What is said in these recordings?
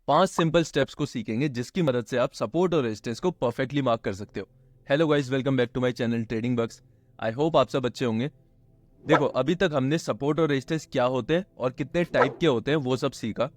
5 simple steps को सीखेंगे जिसकी मदद से आप सपोर्ट और रेजिस्टेंस को परफेक्टली मार्क कर सकते हो। Hello guys, welcome back to my channel trading bugs. I hope आप सब अच्छे होंगे। देखो, अभी तक हमने सपोर्ट और रेजिस्टेंस क्या होते हैं और कितने टाइप के होते हैं वो सब सीखा।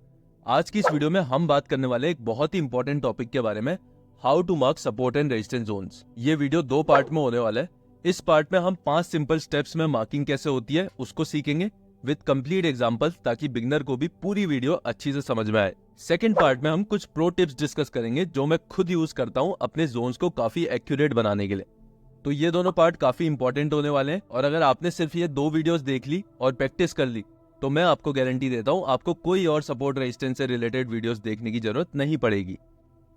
आज की इस वीडियो में हम बात करने वाले एक बहुत ही इंपॉर्टेंट टॉपिक के बारे में, how to mark support and resistance zones. ये वीडियो 2 पार्ट में होने वाला है। इस पार्ट में हम 5 सिंपल स्टेप्स में मार्किंग कैसे होती है उसको सीखेंगे विद कंप्लीट एग्जांपल्स, ताकि बिगिनर को भी पूरी वीडियो अच्छी से समझ में आए। सेकंड पार्ट में हम कुछ प्रो टिप्स डिस्कस करेंगे जो मैं खुद यूज करता हूं अपने जोन्स को काफी एक्यूरेट बनाने के लिए। तो ये दोनों पार्ट काफी इंपॉर्टेंट होने वाले हैं, और अगर आपने सिर्फ ये 2 वीडियोस देख ली और प्रैक्टिस कर ली तो मैं आपको गारंटी देता हूं आपको कोई और सपोर्ट रेजिस्टेंस से रिलेटेड वीडियोस देखने की जरूरत नहीं पड़ेगी।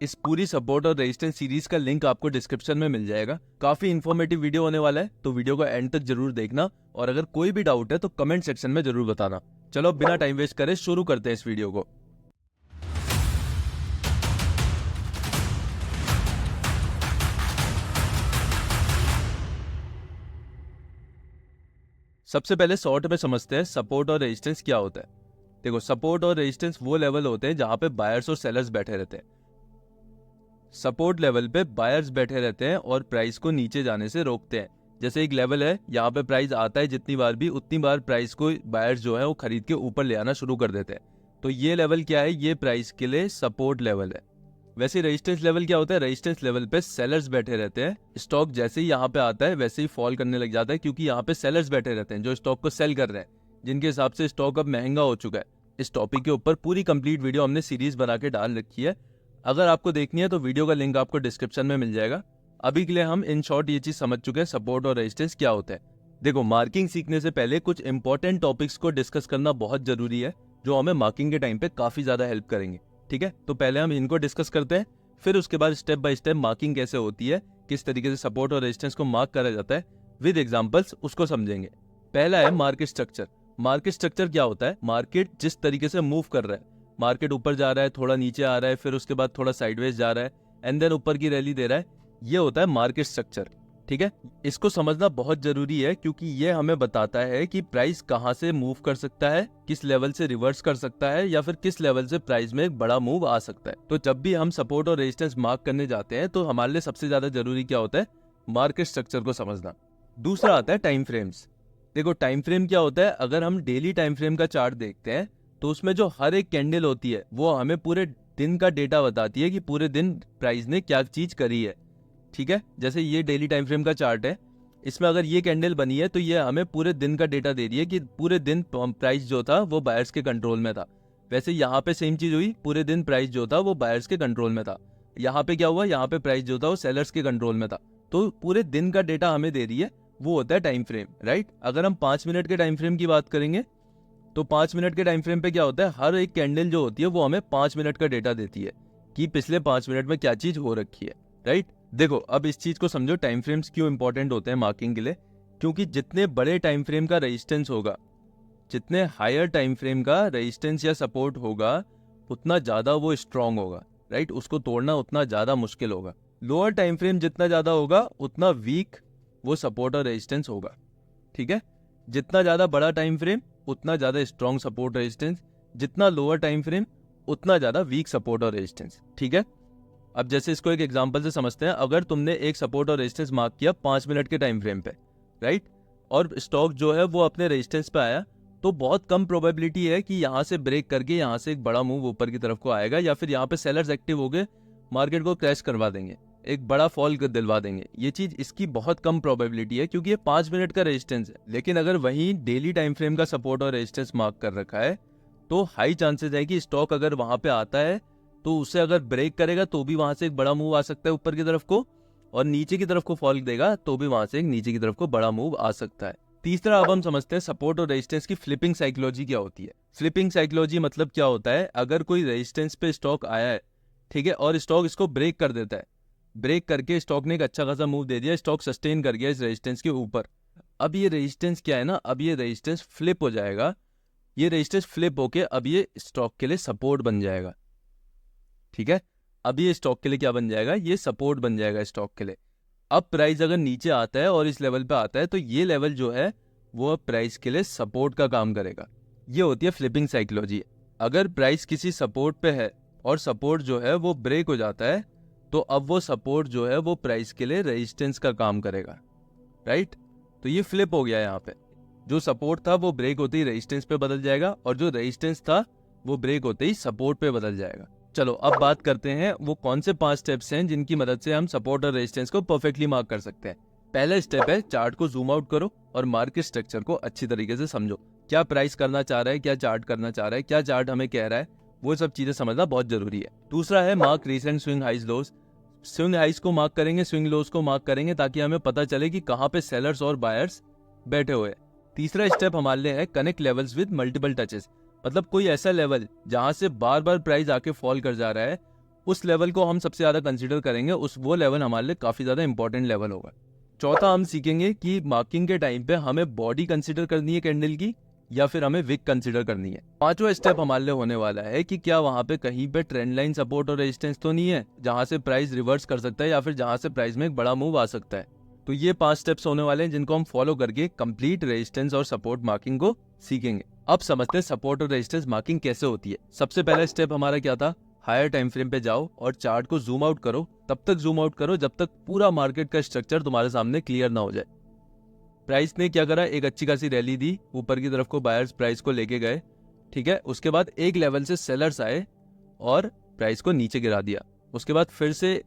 इस पूरी सपोर्ट और रेजिस्टेंस सीरीज का लिंक आपको डिस्क्रिप्शन में मिल जाएगा। काफी इन्फॉर्मेटिव वीडियो होने वाला है, तो वीडियो को एंड तक जरूर देखना, और अगर कोई भी डाउट है तो कमेंट सेक्शन में जरूर बताना। चलो बिना टाइम वेस्ट करे शुरू करते हैं इस वीडियो को। सबसे पहले शॉर्ट में समझते हैं सपोर्ट और रेजिस्टेंस क्या होता है। देखो, सपोर्ट और रेजिस्टेंस वो लेवल होते हैं जहां पे बायर्स और सेलर्स बैठे रहते हैं। सपोर्ट लेवल पे बायर्स बैठे रहते हैं और प्राइस को नीचे जाने से रोकते हैं। जैसे एक लेवल है, यहाँ पे प्राइस आता है जितनी बार भी, उतनी बार प्राइस को बायर्स जो है वो खरीद के ऊपर ले आना शुरू कर देते हैं। तो ये लेवल क्या है? ये प्राइस के लिए सपोर्ट लेवल है। वैसे रेजिस्टेंस लेवल क्या होता है? रेजिस्टेंस लेवल पे सेलर्स बैठे रहते हैं। स्टॉक जैसे ही यहाँ पे आता है वैसे ही फॉल करने लग जाता है, क्योंकि यहाँ पे सेलर्स बैठे रहते हैं जो स्टॉक को सेल कर रहे हैं, जिनके हिसाब से स्टॉक अब महंगा हो चुका है। इस टॉपिक के ऊपर पूरी कंप्लीट वीडियो हमने सीरीज बना के डाल रखी है। अगर आपको देखनी है तो वीडियो का लिंक आपको डिस्क्रिप्शन में मिल जाएगा। अभी के लिए हम इन शॉर्ट ये चीज समझ चुके हैं सपोर्ट और रेजिस्टेंस क्या होता है। देखो, मार्किंग सीखने से पहले कुछ इंपॉर्टेंट टॉपिक्स को डिस्कस करना बहुत जरूरी है, जो हमें मार्किंग के टाइम पे काफी ज्यादा हेल्प करेंगे। ठीक है, तो पहले हम इनको डिस्कस करते हैं, फिर उसके बाद स्टेप बाय स्टेप मार्किंग कैसे होती है, किस तरीके से सपोर्ट और रेजिस्टेंस को मार्क करा जाता है विद एग्जांपल्स, उसको समझेंगे। पहला है मार्केट स्ट्रक्चर। मार्केट स्ट्रक्चर क्या होता है? मार्केट जिस तरीके से मूव कर रहा है, मार्केट ऊपर जा रहा है, थोड़ा नीचे आ रहा है, फिर उसके बाद थोड़ा साइडवेज जा रहा है, एंड देन ऊपर की रैली दे रहा है, ये होता है मार्केट स्ट्रक्चर। ठीक है, इसको समझना बहुत जरूरी है, क्योंकि ये हमें बताता है कि प्राइस कहां से मूव कर सकता है, किस लेवल से रिवर्स कर सकता है, या फिर किस लेवल से प्राइस में एक बड़ा मूव आ सकता है। तो जब भी हम सपोर्ट और रेजिस्टेंस मार्क करने जाते हैं तो हमारे लिए सबसे ज्यादा जरूरी क्या होता है? मार्केट स्ट्रक्चर को समझना। दूसरा आता है टाइम फ्रेम्स। देखो, टाइम फ्रेम क्या होता है? अगर हम डेली टाइम फ्रेम का चार्ट देखते हैं तो उसमें जो हर एक कैंडल होती है वो हमें पूरे दिन का डेटा बताती है कि पूरे दिन प्राइस ने क्या चीज करी है। ठीक है, जैसे ये डेली टाइम फ्रेम का चार्ट है, इसमें अगर ये कैंडल बनी है तो ये हमें पूरे दिन का डेटा दे रही है कि पूरे दिन प्राइस जो था वो बायर्स के कंट्रोल में था। वैसे यहाँ पे सेम चीज हुई, पूरे दिन प्राइस जो था वो बायर्स के कंट्रोल में था। यहाँ पे क्या हुआ? यहाँ पे प्राइस जो था वो सेलर्स के कंट्रोल में था। तो पूरे दिन का डेटा हमें दे रही है, वो होता है टाइम फ्रेम, राइट। अगर हम 5 मिनट के टाइम फ्रेम की बात करेंगे तो 5 मिनट के टाइम फ्रेम पे क्या होता है? हर एक कैंडल जो होती है वो हमें 5 मिनट का डेटा देती है कि पिछले 5 मिनट में क्या चीज हो रखी है, राइट। देखो, अब इस चीज को समझो, टाइम फ्रेम्स क्यों इंपॉर्टेंट होते हैं मार्किंग के लिए। क्योंकि जितने बड़े टाइम फ्रेम का रेजिस्टेंस होगा, जितने हायर टाइम फ्रेम का रेजिस्टेंस या सपोर्ट होगा, उतना ज्यादा वो स्ट्रांग होगा, राइट। उसको तोड़ना उतना ज्यादा मुश्किल होगा। लोअर टाइम फ्रेम जितना ज्यादा होगा उतना वीक वो सपोर्ट और रेजिस्टेंस होगा। ठीक है, जितना ज्यादा बड़ा टाइम फ्रेम उतना ज्यादा स्ट्रॉन्ग सपोर्ट रेजिस्टेंस, जितना लोअर टाइम फ्रेम उतना ज्यादा वीक सपोर्ट और रेजिस्टेंस। ठीक है, अब जैसे इसको एक एग्जांपल से समझते हैं। अगर तुमने एक सपोर्ट और रेजिस्टेंस मार्क किया 5 मिनट के टाइम फ्रेम पे, राइट, और स्टॉक जो है वो अपने रेजिस्टेंस पे आया, तो बहुत कम प्रोबेबिलिटी है कि यहाँ से ब्रेक करके यहाँ से एक बड़ा मूव ऊपर की तरफ को आएगा, या फिर यहाँ पे सेलर्स एक्टिव हो गए, मार्केट को क्रैश करवा देंगे, एक बड़ा फॉल दिलवा देंगे। ये चीज, इसकी बहुत कम प्रोबेबिलिटी है, क्योंकि ये 5 मिनट का रेजिस्टेंस है। लेकिन अगर वही डेली टाइम फ्रेम का सपोर्ट और रेजिस्टेंस मार्क कर रखा है तो हाई चांसेस है कि स्टॉक अगर वहां पे आता है तो उसे अगर ब्रेक करेगा तो भी वहां से एक बड़ा मूव आ सकता है ऊपर की तरफ को, और नीचे की तरफ को फॉल देगा तो भी वहां से एक नीचे की तरफ को बड़ा मूव आ सकता है। तीसरा, अब हम समझते हैं सपोर्ट और रेजिस्टेंस की फ्लिपिंग साइकोलॉजी क्या होती है। फ्लिपिंग साइकोलॉजी मतलब क्या होता है? अगर कोई रेजिस्टेंस पे स्टॉक आया है, ठीक है, और स्टॉक इसको ब्रेक कर देता है, ब्रेक करके स्टॉक ने एक अच्छा खासा मूव दे दिया, स्टॉक सस्टेन कर गया इस रेजिस्टेंस के ऊपर। अब ये रेजिस्टेंस क्या है ना, अब ये रेजिस्टेंस फ्लिप हो जाएगा। ये रेजिस्टेंस फ्लिप होके अब ये स्टॉक के लिए सपोर्ट बन जाएगा। ठीक है, अब ये स्टॉक के लिए क्या बन जाएगा? ये सपोर्ट बन जाएगा स्टॉक के लिए। अब प्राइस अगर नीचे आता है और इस लेवल पे आता है तो ये लेवल जो है वो प्राइस के लिए सपोर्ट का काम करेगा। ये होती है फ्लिपिंग साइकोलॉजी। अगर प्राइस किसी सपोर्ट पे है और सपोर्ट जो है वो ब्रेक हो जाता है, तो अब वो सपोर्ट जो है वो प्राइस के लिए रेजिस्टेंस का काम करेगा, राइट। तो ये फ्लिप हो गया यहाँ पे, जो सपोर्ट था वो ब्रेक होते ही रेजिस्टेंस पे बदल जाएगा और जो रेजिस्टेंस था वो ब्रेक होते ही सपोर्ट पे बदल जाएगा। चलो अब बात करते हैं वो कौन से 5 स्टेप्स हैं जिनकी मदद से हम सपोर्ट और रेजिस्टेंस को परफेक्टली मार्क कर सकते हैं। पहला स्टेप है चार्ट को जूम आउट करो और मार्केट स्ट्रक्चर को अच्छी तरीके से समझो। क्या प्राइस करना चाह रहा है, क्या चार्ट करना चाह रहा है, क्या चार्ट हमें कह रहा है, वो सब चीजें समझना बहुत जरूरी है। दूसरा है मार्क रीसेंट स्विंग हाइज लोज। स्विंग हाइज को मार्क करेंगे, स्विंग लोज को मार्क करेंगे, ताकि हमें पता चले कि कहाँ पे सेलर्स और बायर्स बैठे हुए हैं। तीसरा स्टेप हमारे लिए है connect levels with multiple touches. मतलब कोई ऐसा लेवल जहां से बार बार प्राइस आके फॉल कर जा रहा है, उस लेवल को हम सबसे ज्यादा कंसीडर करेंगे, वो लेवल हमारे लिए काफी ज्यादा इंपॉर्टेंट लेवल होगा। चौथा हम सीखेंगे कि मार्किंग के टाइम पे हमें बॉडी कंसीडर करनी है कैंडल की या फिर हमें विक कंसीडर करनी है। पांचवा स्टेप हमारे लिए होने वाला है कि क्या वहां पे कहीं पे ट्रेंड लाइन सपोर्ट और रेजिस्टेंस तो नहीं है जहां से प्राइस रिवर्स कर सकता है या फिर जहां से प्राइस में एक बड़ा मूव आ सकता है। तो ये 5 स्टेप्स होने वाले हैं जिनको हम फॉलो करके कंप्लीट रेजिस्टेंस और सपोर्ट मार्किंग को सीखेंगे। अब समझते हैं सपोर्ट और रेजिस्टेंस मार्किंग कैसे होती है। सबसे पहला स्टेप हमारा क्या था, हायर टाइम फ्रेम पे जाओ और चार्ट को जूम आउट करो। तब तक जूम आउट करो जब तक पूरा मार्केट का स्ट्रक्चर तुम्हारे सामने क्लियर ना हो जाए। प्राइस ने क्या करा, एक अच्छी खासी रैली दी, ऊपर की तरफ को बायर्स प्राइस को लेके गए, ठीक है। उसके बाद एक लेवल से सेलर्स आए और प्राइस को नीचे गिरा दिया। उसके बाद फिर से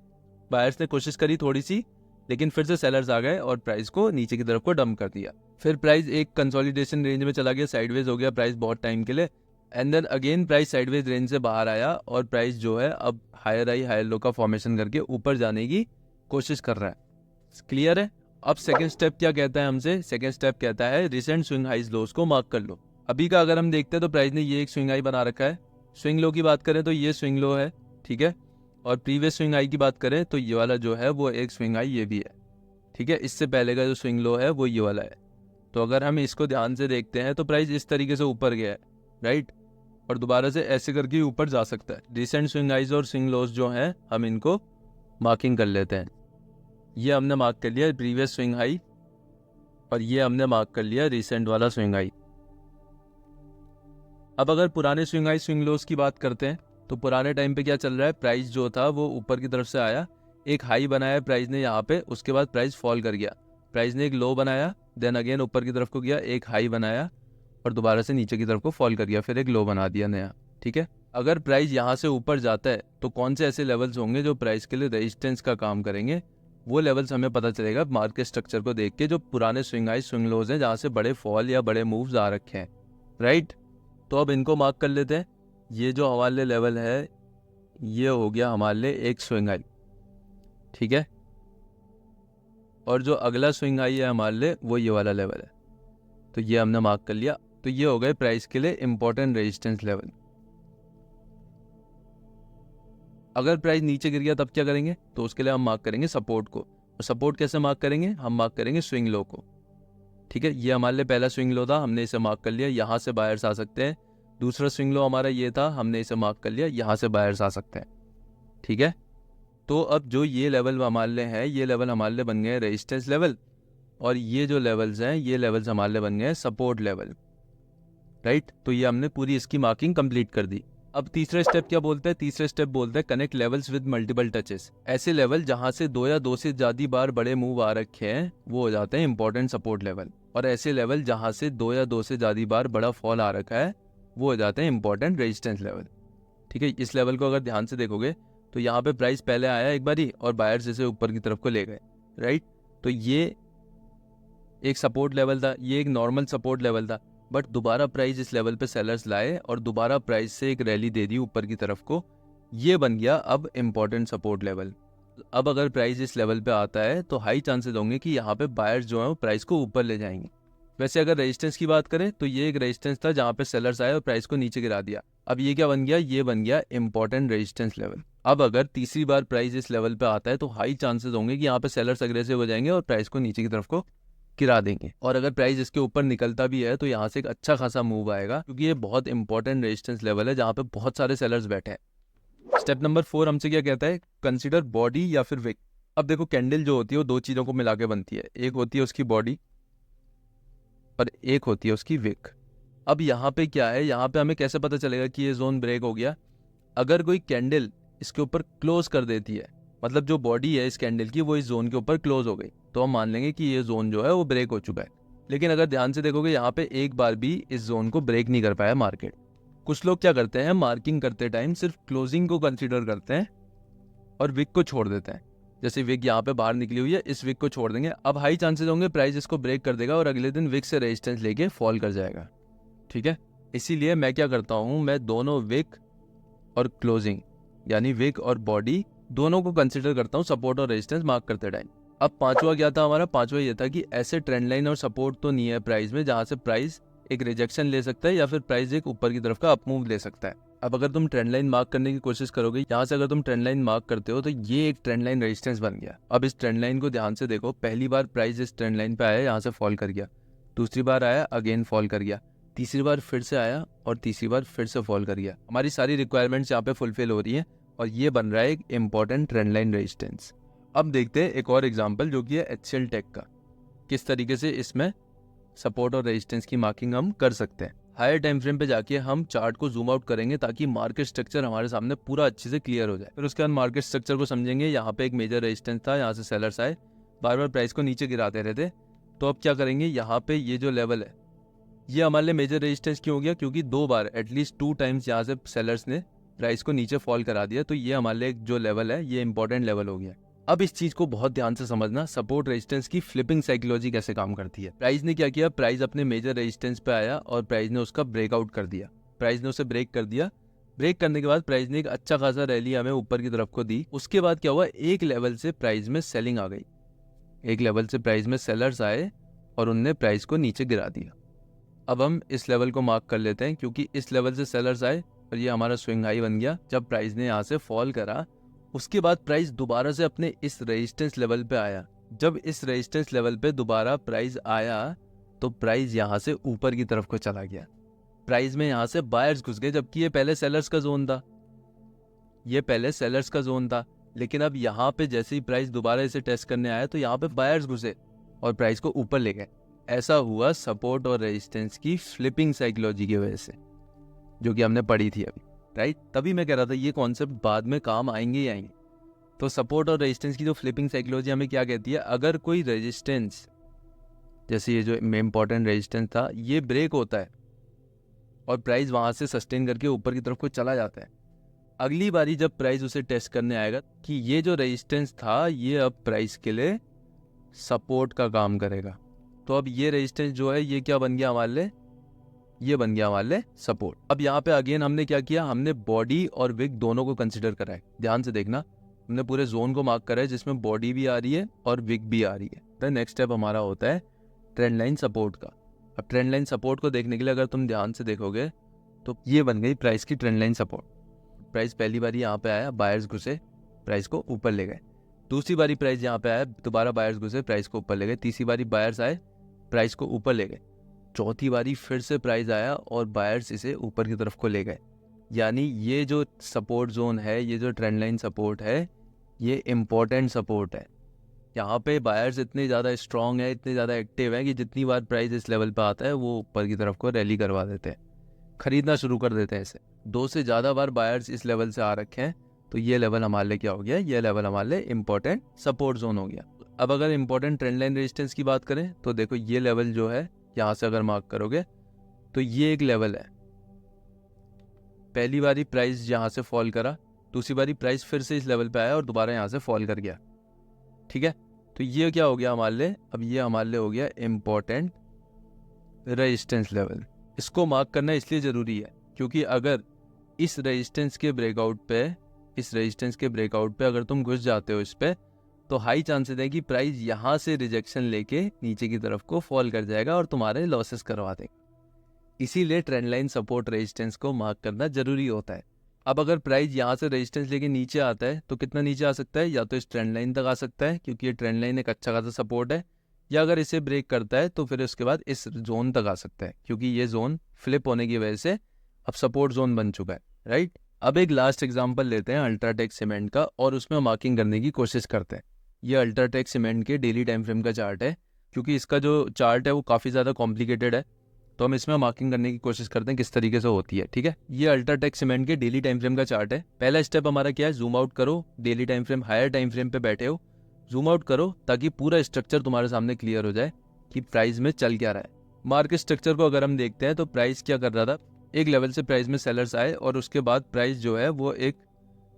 बायर्स ने कोशिश करी थोड़ी सी, लेकिन फिर से सेलर्स आ गए और प्राइस को नीचे की तरफ को डंप कर दिया। फिर प्राइस एक कंसोलिडेशन रेंज में चला गया, साइडवेज हो गया प्राइस बहुत टाइम के लिए, and then again price sideways range से बाहर आया और प्राइस जो है अब हायर हाई हायर लो का फॉर्मेशन करके ऊपर जाने की कोशिश कर रहा है। क्लियर है। अब सेकंड स्टेप क्या कहता है हमसे, सेकंड स्टेप कहता है रिसेंट स्विंग हाइज लोस को मार्क कर लो। अभी का अगर हम देखते हैं तो प्राइस ने ये एक स्विंग हाई बना रखा है। स्विंग लो की बात करें तो ये स्विंग लो है, ठीक है। और प्रीवियस स्विंग हाई की बात करें तो ये वाला जो है वो एक स्विंग हाई ये भी है, ठीक है। इससे पहले का जो स्विंग लो है वो ये वाला है। तो अगर हम इसको ध्यान से देखते हैं तो प्राइस इस तरीके से ऊपर गया है, राइट, और दोबारा से ऐसे करके ऊपर जा सकता है। रिसेंट स्विंग हाइज और स्विंग लोस जो हैं हम इनको मार्किंग कर लेते हैं। ये हमने मार्क कर लिया प्रीवियस स्विंग हाई और ये हमने मार्क कर लिया रिसेंट वाला स्विंग हाई। अब अगर पुराने स्विंग हाई स्विंग लोस की बात करते हैं तो पुराने टाइम पे क्या चल रहा है, प्राइस जो था वो ऊपर की तरफ से आया, एक हाई बनाया प्राइस ने यहाँ पे, उसके बाद प्राइस फॉल कर गया। प्राइस ने एक लो बनाया, देन अगेन ऊपर की तरफ को गया, एक हाई बनाया और दोबारा से नीचे की तरफ को फॉल कर गया, फिर एक लो बना दिया नया, ठीक है। अगर प्राइस यहाँ से ऊपर जाता है तो कौन से ऐसे लेवल्स होंगे जो प्राइस के लिए रेजिस्टेंस का काम करेंगे, वो लेवल्स हमें पता चलेगा मार्केट स्ट्रक्चर को देख के, जो पुराने स्विंग हाई स्विंग लोज हैं जहाँ से बड़े फॉल या बड़े मूव्स आ रखे हैं, राइट। तो अब इनको मार्क कर लेते हैं। ये जो हमारे लेवल है ये हो गया हमारे लिए एक स्विंग हाई, ठीक है। और जो अगला स्विंग हाई है हमारे लिए वो ये वाला लेवल है, तो ये हमने मार्क कर लिया। तो ये हो गए प्राइस के लिए इंपॉर्टेंट रेजिस्टेंस लेवल। अगर प्राइस नीचे गिर गया तब क्या करेंगे, तो उसके लिए हम मार्क करेंगे सपोर्ट को। और सपोर्ट कैसे मार्क करेंगे, हम मार्क करेंगे स्विंग लो को, ठीक है। ये हमारे लिए पहला स्विंग लो था, हमने इसे मार्क कर लिया, यहाँ से बायर्स आ सकते हैं। दूसरा स्विंग लो हमारा ये था, हमने इसे मार्क कर लिया, यहाँ से बायर्स आ सकते हैं, ठीक है। तो अब जो ये लेवल हमारे लिए है, ये लेवल हमारे लिए बन गए रेजिस्टेंस लेवल, और ये जो लेवल्स हैं ये लेवल्स हमारे लिए बन गए सपोर्ट लेवल, राइट। तो ये हमने पूरी इसकी मार्किंग कंप्लीट कर दी। अब तीसरा स्टेप क्या बोलते हैं, तीसरा स्टेप बोलते हैं connect levels with multiple touches. ऐसे लेवल जहां से 2 या 2 से ज्यादा बार बड़े मूव आ रखे हैं वो हो जाते हैं इंपॉर्टेंट सपोर्ट लेवल, और ऐसे लेवल जहां से 2 या 2 से ज्यादा बार बड़ा फॉल आ रखा है वो हो जाते हैं इंपॉर्टेंट रेजिस्टेंस लेवल, ठीक है। इस लेवल को अगर ध्यान से देखोगे तो यहाँ पे प्राइस पहले आया एक बारी और बायर्स इसे ऊपर की तरफ को ले गए, राइट। तो ये एक सपोर्ट लेवल था, ये एक नॉर्मल सपोर्ट लेवल था, बट दोबारा प्राइस इस लेवल पे सेलर्स लाए और दोबारा प्राइस से एक रैली दे दी ऊपर की तरफ को, ये बन गया अब इंपॉर्टेंट सपोर्ट लेवल। अब अगर प्राइस इस लेवल पे आता है तो हाई चांसेस होंगे कि यहाँ पे बायर्स जो है वो प्राइस को ऊपर ले जाएंगे। वैसे अगर रेजिस्टेंस की बात करें तो ये एक रेजिस्टेंस था जहाँ पे सेलर्स आए और प्राइस को नीचे गिरा दिया। अब ये क्या बन गया, ये बन गया इंपॉर्टेंट रेजिस्टेंस लेवल। अब अगर तीसरी बार प्राइस इस लेवल पे आता है तो हाई चांसेस होंगे कि यहाँ पे सेलर्स अग्रेसिव हो जाएंगे और प्राइस को नीचे की तरफ को गिरा देंगे, और अगर प्राइस इसके ऊपर निकलता भी है तो यहाँ से एक अच्छा खासा मूव आएगा, क्योंकि ये बहुत इंपॉर्टेंट रेजिस्टेंस लेवल है जहाँ पे बहुत सारे सेलर्स बैठे हैं। स्टेप नंबर 4 हमसे क्या कहता है, कंसीडर बॉडी या फिर विक। अब देखो कैंडल जो होती है वो 2 चीजों को मिला के बनती है, एक होती है उसकी बॉडी और एक होती है उसकी विक। अब यहाँ पे क्या है, यहाँ पे हमें कैसे पता चलेगा कि ये जोन ब्रेक हो गया, अगर कोई कैंडल इसके ऊपर क्लोज कर देती है, मतलब जो बॉडी है इस कैंडल की वो इस जोन के ऊपर क्लोज हो गई, तो हम मान लेंगे कि ये जोन जो है वो ब्रेक हो चुका है। लेकिन अगर ध्यान से देखोगे यहाँ पे एक बार भी इस जोन को ब्रेक नहीं कर पाया मार्केट। कुछ लोग क्या करते हैं, मार्किंग करते टाइम सिर्फ क्लोजिंग को कंसीडर करते हैं और विक को छोड़ देते हैं। जैसे विक यहाँ पे बाहर निकली हुई है, इस विक को छोड़ देंगे, अब हाई चांसेस होंगे प्राइस इसको ब्रेक कर देगा और अगले दिन विक से रेजिस्टेंस लेके फॉल कर जाएगा। ठीक है, इसीलिए मैं क्या करता हूँ, मैं दोनों विक और क्लोजिंग यानी विक और बॉडी दोनों को कंसिडर करता हूँ सपोर्ट और रेजिस्टेंस मार्क करते टाइम। अब पांचवा क्या था हमारा, पांचवा ये था कि ऐसे ट्रेंड लाइन और सपोर्ट तो नहीं है प्राइस में जहां से प्राइस एक रिजेक्शन ले सकता है या फिर प्राइस एक ऊपर की तरफ का अपमूव ले सकता है। अब अगर तुम ट्रेंड लाइन मार्क करने की कोशिश करोगे, यहाँ से अगर तुम ट्रेंड लाइन मार्क करते हो तो ये एक ट्रेंड लाइन रेजिस्टेंस बन गया। अब इस ट्रेंड लाइन को ध्यान से देखो, पहली बार प्राइस इस ट्रेंड लाइन पे आया, यहाँ से फॉल कर गया, दूसरी बार आया अगेन फॉल कर गया, तीसरी बार फिर से आया और तीसरी बार फिर से फॉल कर गया। हमारी सारी रिक्वायरमेंट्स यहाँ पे फुलफिल हो रही है और ये बन रहा है एक इंपॉर्टेंट ट्रेंड लाइन रेजिस्टेंस। अब देखते हैं एक और एग्जांपल जो कि है HCL टेक का, किस तरीके से इसमें सपोर्ट और रेजिस्टेंस की मार्किंग हम कर सकते हैं। हायर टाइम फ्रेम पे जाके हम चार्ट को जूम आउट करेंगे ताकि मार्केट स्ट्रक्चर हमारे सामने पूरा अच्छे से क्लियर हो जाए। फिर उसके बाद मार्केट स्ट्रक्चर को समझेंगे। यहाँ पे एक मेजर रेजिस्टेंस था, यहाँ से सेलर्स आए, बार बार प्राइस को नीचे गिराते रहते। तो अब क्या करेंगे, यहाँ पे ये जो लेवल है ये हमारे लिए मेजर रेजिस्टेंस क्यों हो गया, क्योंकि दो बार एटलीस्ट 2 टाइम्स यहाँ से सेलर्स ने प्राइस को नीचे फॉल करा दिया। तो ये हमारे लिए जो लेवल है ये इंपॉर्टेंट लेवल हो गया। अब इस चीज को बहुत ध्यान से समझना, सपोर्ट रेजिस्टेंस की फ्लिपिंग साइकोलॉजी कैसे काम करती है। प्राइस ने क्या किया, प्राइस अपने मेजर रेजिस्टेंस पे आया और प्राइस ने उसका ब्रेकआउट कर दिया, प्राइस ने उसे ब्रेक कर दिया। ब्रेक करने के बाद प्राइस ने एक अच्छा खासा रैली हमें ऊपर की तरफ को दी। उसके बाद क्या हुआ, एक लेवल से प्राइस में सेलिंग आ गई, एक लेवल से प्राइस में सेलर्स आए और उनने प्राइस को नीचे गिरा दिया। अब हम इस लेवल को मार्क कर लेते हैं क्योंकि इस लेवल से सेलर्स आए और ये हमारा स्विंग हाई बन गया। जब प्राइस ने यहाँ से फॉल करा उसके बाद प्राइस दोबारा से अपने इस रेजिस्टेंस लेवल पे आया। जब इस रेजिस्टेंस लेवल पे दोबारा प्राइस आया तो प्राइस यहाँ से ऊपर की तरफ को चला गया। प्राइस में यहाँ से बायर्स घुस गए, जबकि ये पहले सेलर्स का जोन था, ये पहले सेलर्स का जोन था। लेकिन अब यहाँ पे जैसे ही प्राइस दोबारा इसे टेस्ट करने आया तो यहाँ पे बायर्स घुसे और प्राइस को ऊपर ले गए। ऐसा हुआ सपोर्ट और रेजिस्टेंस की फ्लिपिंग साइकोलॉजी की वजह से, जो कि हमने पढ़ी थी अभी, राइट। तभी मैं कह रहा था ये कॉन्सेप्ट बाद में काम आएंगे ही आएंगे। तो सपोर्ट और रेजिस्टेंस की जो फ्लिपिंग साइकोलॉजी हमें क्या कहती है, अगर कोई रेजिस्टेंस, जैसे ये जो इंपॉर्टेंट रेजिस्टेंस था, ये ब्रेक होता है और प्राइस वहां से सस्टेन करके ऊपर की तरफ को चला जाता है, अगली बारी जब प्राइस उसे टेस्ट करने आएगा कि ये जो रेजिस्टेंस था ये अब प्राइस के लिए सपोर्ट का काम करेगा। तो अब ये रेजिस्टेंस जो है ये क्या बन गया हमारे लिए, ये बन गया हमारे लिए सपोर्ट। अब यहाँ पे अगेन हमने क्या किया, हमने बॉडी और विक दोनों को कंसिडर करा है। ध्यान से देखना, हमने पूरे जोन को मार्क करा है जिसमें बॉडी भी आ रही है और विक भी आ रही है। तो नेक्स्ट स्टेप हमारा होता है ट्रेंड लाइन सपोर्ट का। अब ट्रेंड लाइन सपोर्ट को देखने के लिए अगर तुम ध्यान से देखोगे तो ये बन गई प्राइस की ट्रेंड लाइन सपोर्ट। प्राइस पहली बारी यहाँ पे आया, बायर्स घुसे, प्राइस को ऊपर ले गए। दूसरी बारी प्राइस यहाँ पे आया, दोबारा बायर्स घुसे, प्राइस को ऊपर ले गए। तीसरी बारी बायर्स आए, प्राइस को ऊपर ले गए। चौथी बारी फिर से प्राइस आया और बायर्स इसे ऊपर की तरफ को ले गए। यानी ये जो सपोर्ट जोन है, ये जो ट्रेंड लाइन सपोर्ट है, ये इम्पोर्टेंट सपोर्ट है। यहाँ पे बायर्स इतने ज़्यादा स्ट्रांग है, इतने ज़्यादा एक्टिव है कि जितनी बार प्राइस इस लेवल पे आता है वो ऊपर की तरफ को रैली करवा देते हैं, खरीदना शुरू कर देते हैं इसे। 2 से ज़्यादा बार बायर्स इस लेवल से आ रखे हैं तो ये लेवल हमारे लिए क्या हो गया, ये लेवल हमारे लिए इंपॉर्टेंट सपोर्ट जोन हो गया। अब अगर इंपॉर्टेंट ट्रेंड लाइन रेजिस्टेंस की बात करें तो देखो ये लेवल जो है, यहाँ से अगर मार्क करोगे तो ये एक लेवल है। पहली बारी प्राइस यहाँ से फॉल करा, दूसरी बारी प्राइस फिर से इस लेवल पे आया और दोबारा यहाँ से फॉल कर गया, ठीक है। तो ये क्या हो गया हमारे लिए, अब ये हमारे लिए हो गया इंपॉर्टेंट रेजिस्टेंस लेवल। इसको मार्क करना इसलिए ज़रूरी है क्योंकि अगर इस रेजिस्टेंस के ब्रेकआउट पे अगर तुम घुस जाते हो इस पे, तो हाई चांसेस है कि प्राइस यहाँ से रिजेक्शन लेके नीचे की तरफ को फॉल कर जाएगा और तुम्हारे लॉसेस करवा देगा। इसीलिए ट्रेंड लाइन सपोर्ट रेजिस्टेंस को मार्क करना जरूरी होता है। अब अगर प्राइस यहाँ से रेजिस्टेंस लेके नीचे आता है तो कितना नीचे आ सकता है, या तो इस ट्रेंड लाइन तक आ सकता है क्योंकि ये ट्रेंड लाइन एक अच्छा खासा सपोर्ट है, या अगर इसे ब्रेक करता है तो फिर उसके बाद इस जोन तक आ सकता है क्योंकि ये जोन फ्लिप होने की वजह से अब सपोर्ट जोन बन चुका है, राइट। अब एक लास्ट एग्जांपल लेते हैं अल्ट्राटेक सीमेंट का और उसमें मार्किंग करने की कोशिश करते हैं। ये अल्ट्राटेक सीमेंट के डेली टाइम फ्रेम का चार्ट है। क्योंकि इसका जो चार्ट है वो काफ़ी ज़्यादा कॉम्प्लिकेटेड है तो तो हम इसमें मार्किंग करने की कोशिश करते हैं किस तरीके से होती है। ठीक है, ये अल्ट्राटेक सीमेंट के डेली टाइम फ्रेम का चार्ट है। पहला स्टेप हमारा क्या है, जूम आउट करो, daily time frame higher time frame पे बैठे हो, जूम आउट करो ताकि पूरा स्ट्रक्चर तुम्हारे सामने क्लियर हो जाए कि प्राइस में चल क्या रहा है। मार्केट स्ट्रक्चर को अगर हम देखते हैं तो प्राइस क्या कर रहा था, एक लेवल से प्राइस में सेलर्स आए और उसके बाद प्राइस जो है वो एक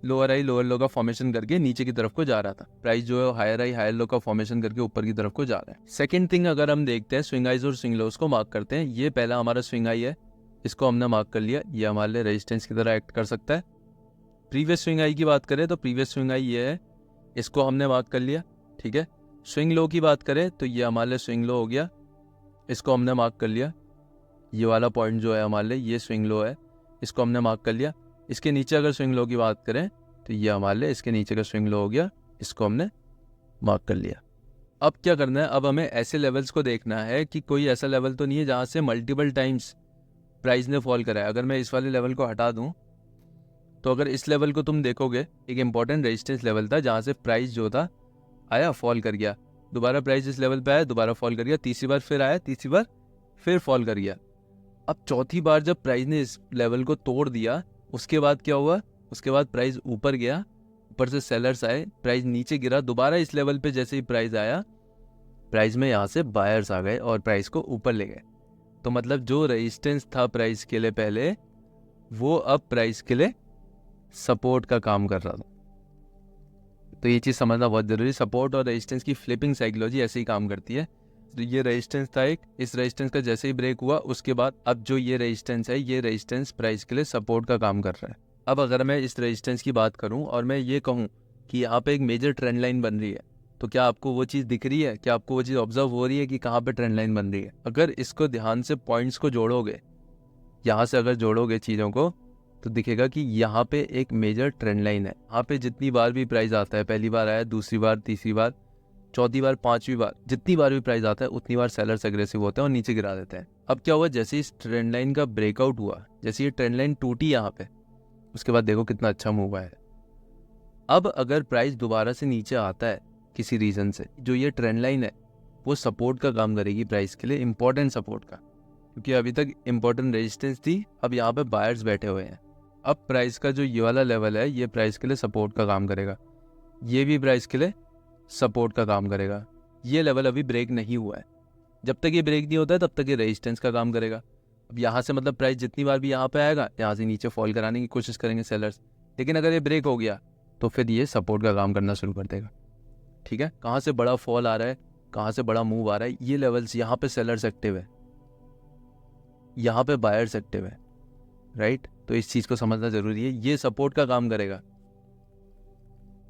लोअर हाई लोअर लो का फॉर्मेशन करके नीचे की तरफ को जा रहा था। प्राइस जो है हायर हाई हायर लो का फॉर्मेशन करके ऊपर की तरफ को जा रहा है। सेकंड थिंग अगर हम देखते हैं स्विंग हाइज और स्विंग लोस को मार्क करते हैं। ये पहला हमारा स्विंग हाई है, इसको हमने मार्क कर लिया, ये हमारे लिए रेजिस्टेंस की तरह एक्ट कर सकता है। प्रीवियस स्विंग हाई की बात करें तो प्रीवियस स्विंग हाई ये है, इसको हमने मार्क कर लिया। ठीक है, स्विंग लो की बात करें तो ये हमारे लिए स्विंग लो हो गया, इसको हमने मार्क कर लिया। ये वाला पॉइंट जो है हमारे लिए ये स्विंग लो है, इसको हमने मार्क कर लिया। इसके नीचे अगर स्विंग लो की बात करें तो ये हमारे लिए इसके नीचे का स्विंग लो हो गया, इसको हमने मार्क कर लिया। अब क्या करना है, अब हमें ऐसे लेवल्स को देखना है कि कोई ऐसा लेवल तो नहीं है जहाँ से मल्टीपल टाइम्स प्राइस ने फॉल करा है। अगर मैं इस वाले लेवल को हटा दूँ तो अगर इस लेवल को तुम देखोगे, एक इंपॉर्टेंट रेजिस्टेंस लेवल था जहाँ से प्राइस जो था आया फॉल कर गया, दोबारा प्राइस इस लेवल पे आया, दोबारा फॉल कर गया, तीसरी बार फिर आया, तीसरी बार फिर फॉल कर गया। अब चौथी बार जब प्राइस ने इस लेवल को तोड़ दिया, उसके बाद क्या हुआ, उसके बाद प्राइस ऊपर गया, ऊपर से सेलर्स आए, प्राइस नीचे गिरा, दोबारा इस लेवल पे जैसे ही प्राइस आया, प्राइस में यहाँ से बायर्स आ गए और प्राइस को ऊपर ले गए। तो मतलब जो रेजिस्टेंस था प्राइस के लिए पहले, वो अब प्राइस के लिए सपोर्ट का काम कर रहा था। तो ये चीज़ समझना बहुत जरूरी है। सपोर्ट और रेजिस्टेंस की फ्लिपिंग साइकोलॉजी ऐसे ही काम करती है। तो ये रेजिस्टेंस था एक, इस रेजिस्टेंस का जैसे ही ब्रेक हुआ उसके बाद अब जो ये रेजिस्टेंस है, ये रेजिस्टेंस प्राइस के लिए सपोर्ट का काम कर रहा है। अब अगर मैं इस रेजिस्टेंस की बात करूं और मैं ये कहूं कि यहाँ पे एक मेजर ट्रेंड लाइन बन रही है, तो क्या आपको वो चीज़ दिख रही है, क्या आपको वो चीज़ ऑब्जर्व हो रही है कि कहाँ पे ट्रेंड लाइन बन रही है? अगर इसको ध्यान से पॉइंट्स को जोड़ोगे, यहाँ से अगर जोड़ोगे चीज़ों को, तो दिखेगा कि यहाँ पे एक मेजर ट्रेंड लाइन है। यहाँ पे जितनी बार भी प्राइस आता है, पहली बार आया, दूसरी बार, तीसरी बार, चौथी बार, पांचवी बार, जितनी बार भी प्राइस आता है उतनी बार सेलर्स एग्रेसिव होते हैं और नीचे गिरा देते हैं। अब क्या हुआ, जैसे इस ट्रेंड लाइन का ब्रेकआउट हुआ, जैसे ये ट्रेंड लाइन टूटी यहाँ पे, उसके बाद देखो कितना अच्छा मूव आया है। अब अगर प्राइस दोबारा से नीचे आता है किसी रीजन से, जो ये ट्रेंड लाइन है वो सपोर्ट का काम करेगी प्राइस के लिए, इंपॉर्टेंट सपोर्ट का, क्योंकि अभी तक इंपॉर्टेंट रेजिस्टेंस थी, अब यहाँ पे बायर्स बैठे हुए हैं। अब प्राइस का जो ये वाला लेवल है, ये प्राइस के लिए सपोर्ट का काम करेगा, ये भी प्राइस के लिए सपोर्ट का काम करेगा। ये लेवल अभी ब्रेक नहीं हुआ है, जब तक ये ब्रेक नहीं होता है तब तक ये रेजिस्टेंस का काम करेगा। अब यहाँ से मतलब प्राइस जितनी बार भी यहाँ पे आएगा, यहाँ से नीचे फॉल कराने की कोशिश करेंगे सेलर्स, लेकिन अगर ये ब्रेक हो गया तो फिर ये सपोर्ट का काम करना शुरू कर देगा। ठीक है, कहाँ से बड़ा फॉल आ रहा है, कहाँ से बड़ा मूव आ रहा है, ये लेवल्स, यहाँ पे सेलर्स एक्टिव है, यहाँ पे बायर्स एक्टिव है, राइट? तो इस चीज़ को समझना जरूरी है। ये सपोर्ट का काम करेगा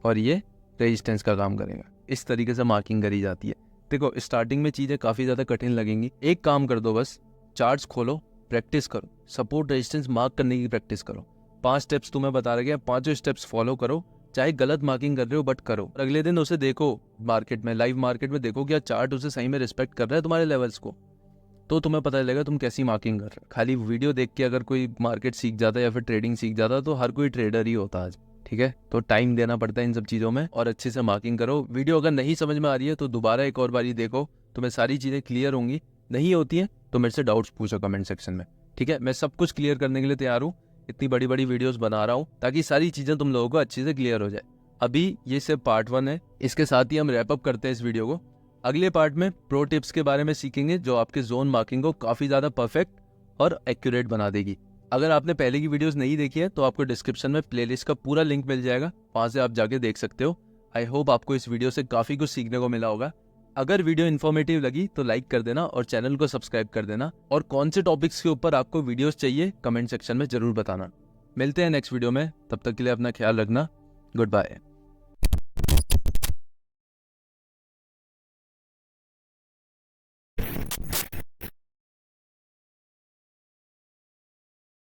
और ये रेजिस्टेंस का काम करेगा। इस तरीके से मार्किंग करी जाती है। देखो, स्टार्टिंग में चीज़ें काफ़ी ज़्यादा कठिन लगेंगी, एक काम कर दो, बस चार्ट्स खोलो, प्रैक्टिस करो, सपोर्ट रेजिस्टेंस मार्क करने की प्रैक्टिस करो। 5 स्टेप्स तुम्हें बता रहे हैं, 5 स्टेप्स फॉलो करो, चाहे गलत मार्किंग कर रहे हो बट करो। अगले दिन उसे देखो मार्केट में, लाइव मार्केट में देखो क्या चार्ट उसे सही में रिस्पेक्ट कर रहा है तुम्हारे लेवल्स को, तो तुम्हें पता चलेगा तुम कैसी मार्किंग कर रहे हो। खाली वीडियो देख के अगर कोई मार्केट सीख जाता है या फिर ट्रेडिंग सीख जाता है तो हर कोई ट्रेडर ही होता है आज। ठीक है, तो टाइम देना पड़ता है इन सब चीज़ों में और अच्छे से मार्किंग करो। वीडियो अगर नहीं समझ में आ रही है तो दोबारा एक और बारी देखो, तुम्हें सारी चीज़ें क्लियर होंगी। नहीं होती हैं तो मेरे से डाउट्स पूछो कमेंट सेक्शन में। ठीक है, मैं सब कुछ क्लियर करने के लिए तैयार हूँ, इतनी बड़ी बड़ी वीडियोस बना रहा हूँ ताकि सारी चीज़ें तुम लोगों को अच्छे से क्लियर हो जाए। अभी ये सिर्फ पार्ट 1 है, इसके साथ ही हम रैप अप करते हैं इस वीडियो को। अगले पार्ट में प्रो टिप्स के बारे में सीखेंगे जो आपके जोन मार्किंग को काफ़ी ज़्यादा परफेक्ट और एक्यूरेट बना देगी। अगर आपने पहले की वीडियोस नहीं देखी है तो आपको डिस्क्रिप्शन में प्लेलिस्ट का पूरा लिंक मिल जाएगा, वहाँ से आप जाके देख सकते हो। आई होप आपको इस वीडियो से काफ़ी कुछ सीखने को मिला होगा। अगर वीडियो इन्फॉर्मेटिव लगी तो लाइक कर देना और चैनल को सब्सक्राइब कर देना, और कौन से टॉपिक्स के ऊपर आपको वीडियोस चाहिए कमेंट सेक्शन में ज़रूर बताना। मिलते हैं नेक्स्ट वीडियो में, तब तक के लिए अपना ख्याल रखना। Good bye.